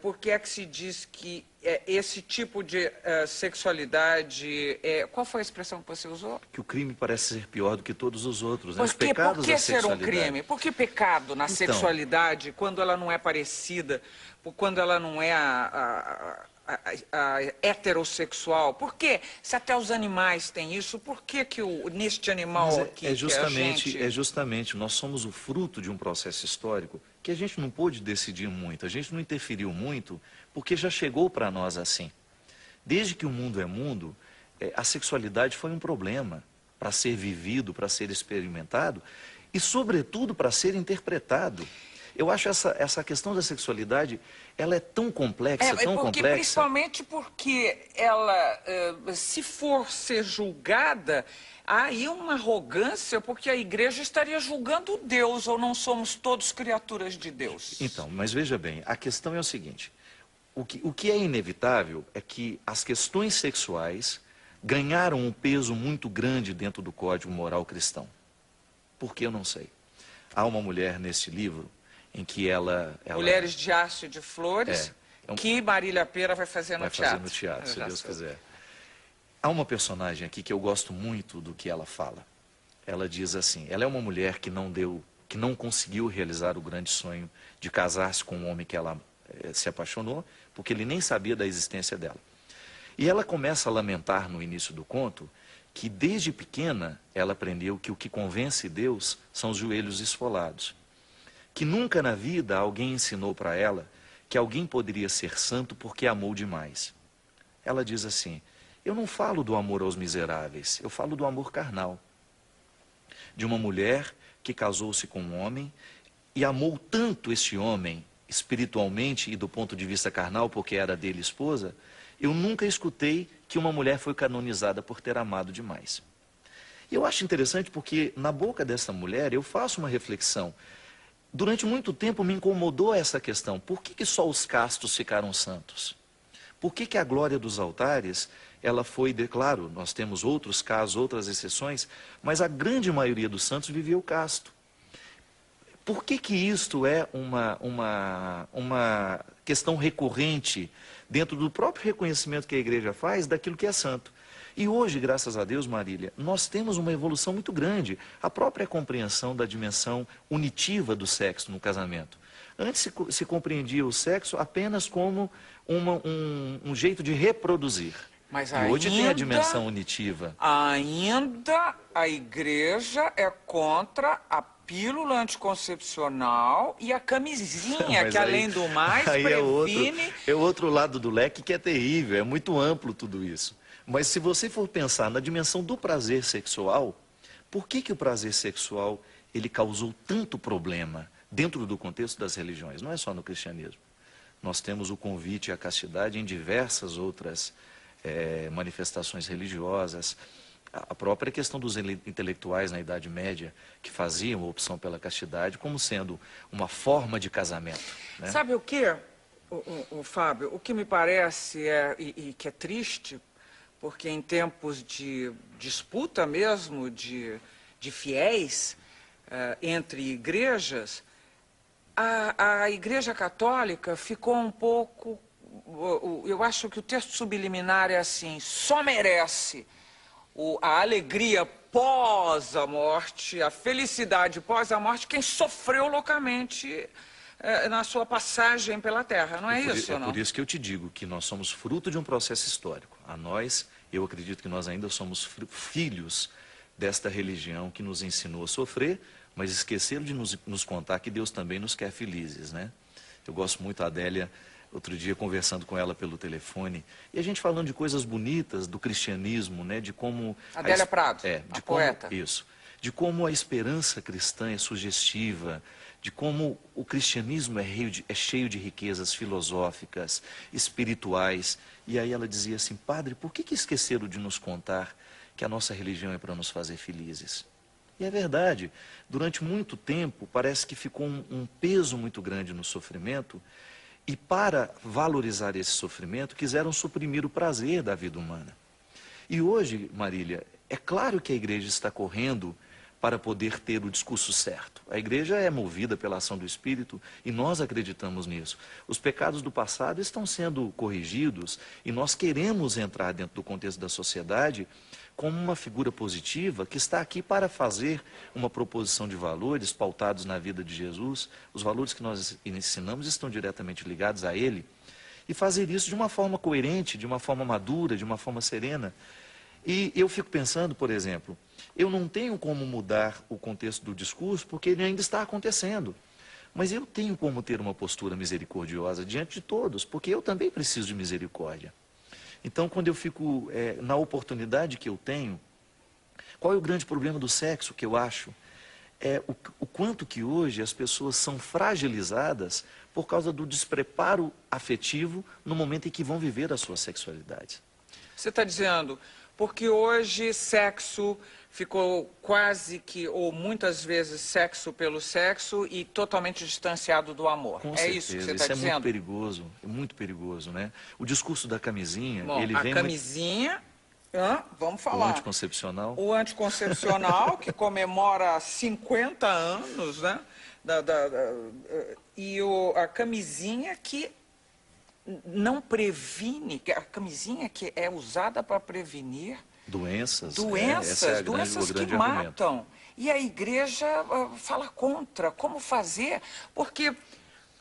Por que é que se diz que esse tipo de sexualidade... qual foi a expressão que você usou? Que o crime parece ser pior do que todos os outros, né? Por Os pecados da que ser um sexualidade. crime? Por que pecado na Então, sexualidade, quando ela não é parecida, quando ela não é a heterossexual? Por que, se até os animais têm isso, por que neste animal aqui, é justamente, que a gente... é justamente, nós somos o fruto de um processo histórico que a gente não pôde decidir muito, a gente não interferiu muito, porque já chegou para nós assim. Desde que o mundo é mundo, a sexualidade foi um problema para ser vivido, para ser experimentado e, sobretudo, para ser interpretado. Eu acho essa questão da sexualidade, ela é tão complexa, tão complexa. Principalmente porque ela, se for ser julgada, há aí uma arrogância, porque a igreja estaria julgando Deus, ou não somos todos criaturas de Deus? Então, mas veja bem, a questão é o seguinte, o que é inevitável é que as questões sexuais ganharam um peso muito grande dentro do código moral cristão. Por que eu não sei? Há uma mulher neste livro em que ela... Mulheres de Aço e de Flores, que Marília Pêra vai fazer no teatro. Vai fazer no teatro, se Deus quiser. Há uma personagem aqui que eu gosto muito do que ela fala. Ela diz assim, ela é uma mulher que não conseguiu realizar o grande sonho de casar-se com um homem que ela se apaixonou, porque ele nem sabia da existência dela. E ela começa a lamentar no início do conto que desde pequena ela aprendeu que o que convence Deus são os joelhos esfolados. Que nunca na vida alguém ensinou para ela que alguém poderia ser santo porque amou demais. Ela diz assim, eu não falo do amor aos miseráveis, eu falo do amor carnal. De uma mulher que casou-se com um homem e amou tanto este homem, espiritualmente e do ponto de vista carnal, porque era dele esposa, eu nunca escutei que uma mulher foi canonizada por ter amado demais. E eu acho interessante porque na boca dessa mulher eu faço uma reflexão. Durante muito tempo me incomodou essa questão. Por que só os castos ficaram santos? Por que a glória dos altares, ela foi, claro, nós temos outros casos, outras exceções, mas a grande maioria dos santos viveu casto. Por que isto é uma questão recorrente dentro do próprio reconhecimento que a igreja faz daquilo que é santo? E hoje, graças a Deus, Marília, nós temos uma evolução muito grande. A própria compreensão da dimensão unitiva do sexo no casamento. Antes se compreendia o sexo apenas como um jeito de reproduzir. Mas e hoje tem a dimensão unitiva. Ainda a igreja é contra a pílula anticoncepcional e a camisinha, que além do mais previne... É outro lado do leque que é terrível, é muito amplo tudo isso. Mas se você for pensar na dimensão do prazer sexual, por que o prazer sexual ele causou tanto problema dentro do contexto das religiões? Não é só no cristianismo. Nós temos o convite à castidade em diversas outras manifestações religiosas. A própria questão dos intelectuais na Idade Média, que faziam a opção pela castidade como sendo uma forma de casamento. Né? Sabe o que, Fábio? O que me parece e que é triste, porque em tempos de disputa mesmo, de fiéis entre igrejas, a Igreja Católica ficou um pouco... Eu acho que o texto subliminar é assim, só merece a alegria pós a morte, a felicidade pós a morte, quem sofreu loucamente na sua passagem pela terra, não é isso? É por isso que eu te digo que nós somos fruto de um processo histórico. A nós, eu acredito que nós ainda somos filhos desta religião que nos ensinou a sofrer, mas esqueceram de nos contar que Deus também nos quer felizes, né? Eu gosto muito da Adélia, outro dia conversando com ela pelo telefone, e a gente falando de coisas bonitas do cristianismo, né? De como... Adélia Prado, a poeta. Isso. De como a esperança cristã é sugestiva, de como o cristianismo é cheio de riquezas filosóficas, espirituais. E aí ela dizia assim, padre, por que esqueceram de nos contar que a nossa religião é para nos fazer felizes? E é verdade, durante muito tempo parece que ficou um peso muito grande no sofrimento, e para valorizar esse sofrimento quiseram suprimir o prazer da vida humana. E hoje, Marília, é claro que a igreja está correndo para poder ter o discurso certo. A igreja é movida pela ação do Espírito e nós acreditamos nisso. Os pecados do passado estão sendo corrigidos e nós queremos entrar dentro do contexto da sociedade como uma figura positiva que está aqui para fazer uma proposição de valores pautados na vida de Jesus. Os valores que nós ensinamos estão diretamente ligados a Ele. E fazer isso de uma forma coerente, de uma forma madura, de uma forma serena. E eu fico pensando, por exemplo, eu não tenho como mudar o contexto do discurso porque ele ainda está acontecendo. Mas eu tenho como ter uma postura misericordiosa diante de todos, porque eu também preciso de misericórdia. Então, quando eu fico na oportunidade que eu tenho, qual é o grande problema do sexo que eu acho? É o quanto que hoje as pessoas são fragilizadas por causa do despreparo afetivo no momento em que vão viver a sua sexualidade. Você está dizendo, porque hoje sexo ficou quase que, ou muitas vezes, sexo pelo sexo e totalmente distanciado do amor. Com é certeza, isso que você isso está dizendo? é muito perigoso, né? O discurso da camisinha, Bom, ele a vem camisinha, vamos o falar. anticoncepcional. O anticoncepcional, que comemora 50 anos, né? E a camisinha que não previne, a camisinha que é usada para prevenir Doenças, doenças, esse é doenças o que grande argumento. matam. E a igreja fala contra. Como fazer? Porque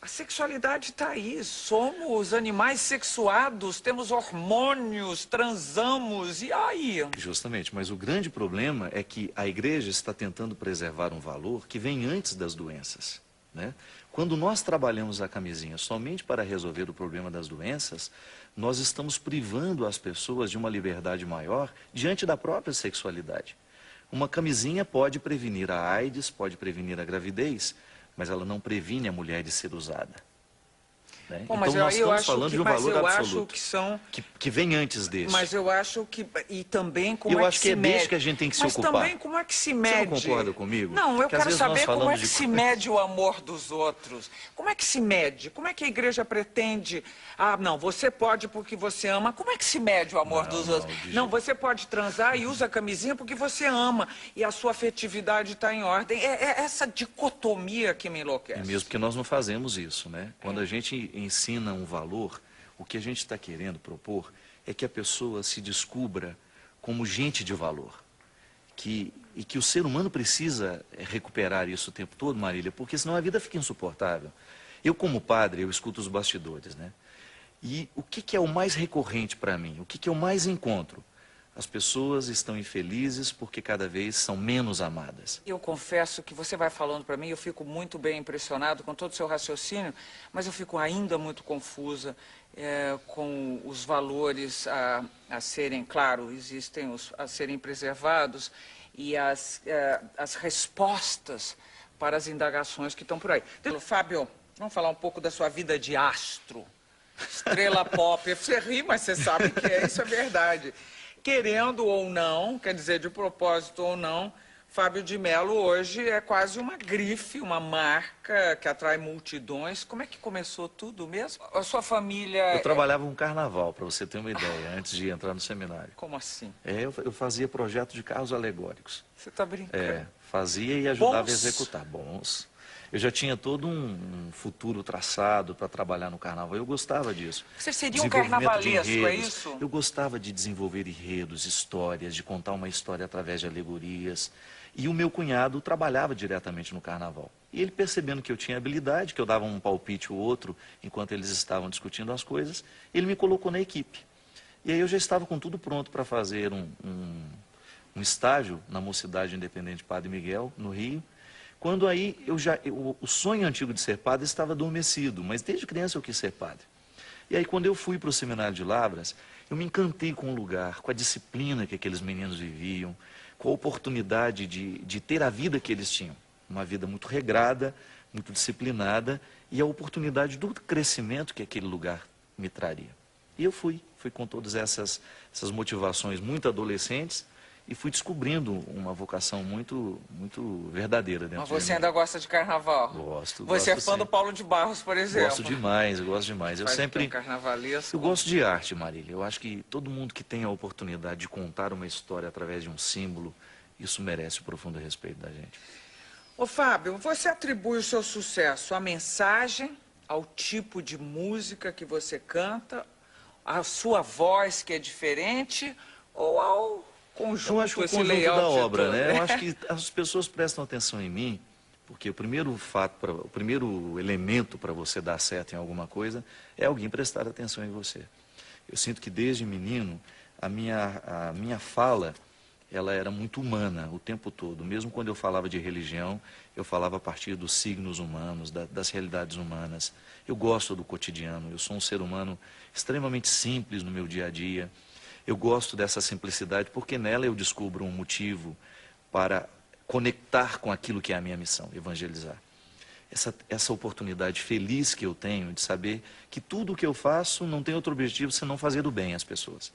a sexualidade está aí. Somos animais sexuados, temos hormônios, transamos. E aí? Justamente, mas o grande problema é que a igreja está tentando preservar um valor que vem antes das doenças, né? Quando nós trabalhamos a camisinha somente para resolver o problema das doenças, nós estamos privando as pessoas de uma liberdade maior diante da própria sexualidade. Uma camisinha pode prevenir a AIDS, pode prevenir a gravidez, mas ela não previne a mulher de ser usada. Né? Bom, mas então nós eu estamos acho falando que, de um mas valor eu absoluto, acho que são... que vem antes desse. Mas eu acho que... E também como eu é que acho que se é mede. desse que a gente tem que se Mas ocupar. também como é que se mede? Você não concorda comigo? Não, eu Porque às quero vezes nós saber como é falamos que de se mede o amor dos outros. Como é que se mede? Como é que a igreja pretende... Ah, não, você pode porque você ama. Como é que se mede o amor dos outros? Não, você pode transar e usa a camisinha porque você ama. E a sua afetividade está em ordem. É essa dicotomia que me enlouquece. É mesmo porque nós não fazemos isso, né? Quando a gente ensina um valor, o que a gente está querendo propor é que a pessoa se descubra como gente de valor. E que o ser humano precisa recuperar isso o tempo todo, Marília, porque senão a vida fica insuportável. Eu, como padre, eu escuto os bastidores, né? E o que é o mais recorrente para mim? O que eu mais encontro? As pessoas estão infelizes porque cada vez são menos amadas. Eu confesso que você vai falando para mim, eu fico muito bem impressionado com todo o seu raciocínio, mas eu fico ainda muito confusa com os valores a serem, claro, existem a serem preservados e as respostas para as indagações que estão por aí. Então, Fábio, vamos falar um pouco da sua vida de astro, estrela pop. Você ri, mas você sabe que isso é verdade. Querendo ou não, quer dizer, de propósito ou não, Fábio de Mello hoje é quase uma grife, uma marca que atrai multidões. Como é que começou tudo mesmo? A sua família... Eu trabalhava um carnaval, para você ter uma ideia, antes de entrar no seminário. Como assim? Eu fazia projeto de carros alegóricos. Você está brincando? Fazia e ajudava Bons? a executar. Bons. Eu já tinha todo um futuro traçado para trabalhar no carnaval. Eu gostava disso. Você seria um carnavalesco, é isso? Eu gostava de desenvolver enredos, histórias, de contar uma história através de alegorias. E o meu cunhado trabalhava diretamente no carnaval. E ele, percebendo que eu tinha habilidade, que eu dava um palpite ou outro enquanto eles estavam discutindo as coisas, ele me colocou na equipe. E aí eu já estava com tudo pronto para fazer um estágio na Mocidade Independente Padre Miguel, no Rio. Quando aí o sonho antigo de ser padre estava adormecido, mas desde criança eu quis ser padre. E aí quando eu fui para o Seminário de Lavras, eu me encantei com o lugar, com a disciplina que aqueles meninos viviam, com a oportunidade de ter a vida que eles tinham. Uma vida muito regrada, muito disciplinada e a oportunidade do crescimento que aquele lugar me traria. E eu fui com todas essas motivações muito adolescentes, e fui descobrindo uma vocação muito verdadeira dentro de mim. Mas você ainda gosta de carnaval? Gosto. Você é fã sim. do Paulo de Barros, por exemplo? Gosto demais, eu gosto demais. Eu sempre... carnavalesco. Eu gosto de arte, Marília. Eu acho que todo mundo que tem a oportunidade de contar uma história através de um símbolo, isso merece o profundo respeito da gente. Ô, Fábio, você atribui o seu sucesso à mensagem, ao tipo de música que você canta, à sua voz que é diferente, ou ao conjunto, Eu acho que o esse conjunto layout da obra, todo? né? Eu acho que as pessoas prestam atenção em mim, porque o primeiro o primeiro elemento para você dar certo em alguma coisa é alguém prestar atenção em você. Eu sinto que desde menino a minha fala ela era muito humana o tempo todo. Mesmo quando eu falava de religião, eu falava a partir dos signos humanos, das realidades humanas. Eu gosto do cotidiano, eu sou um ser humano extremamente simples no meu dia a dia. Eu gosto dessa simplicidade porque nela eu descubro um motivo para conectar com aquilo que é a minha missão, evangelizar. Essa oportunidade feliz que eu tenho de saber que tudo o que eu faço não tem outro objetivo senão fazer do bem às pessoas.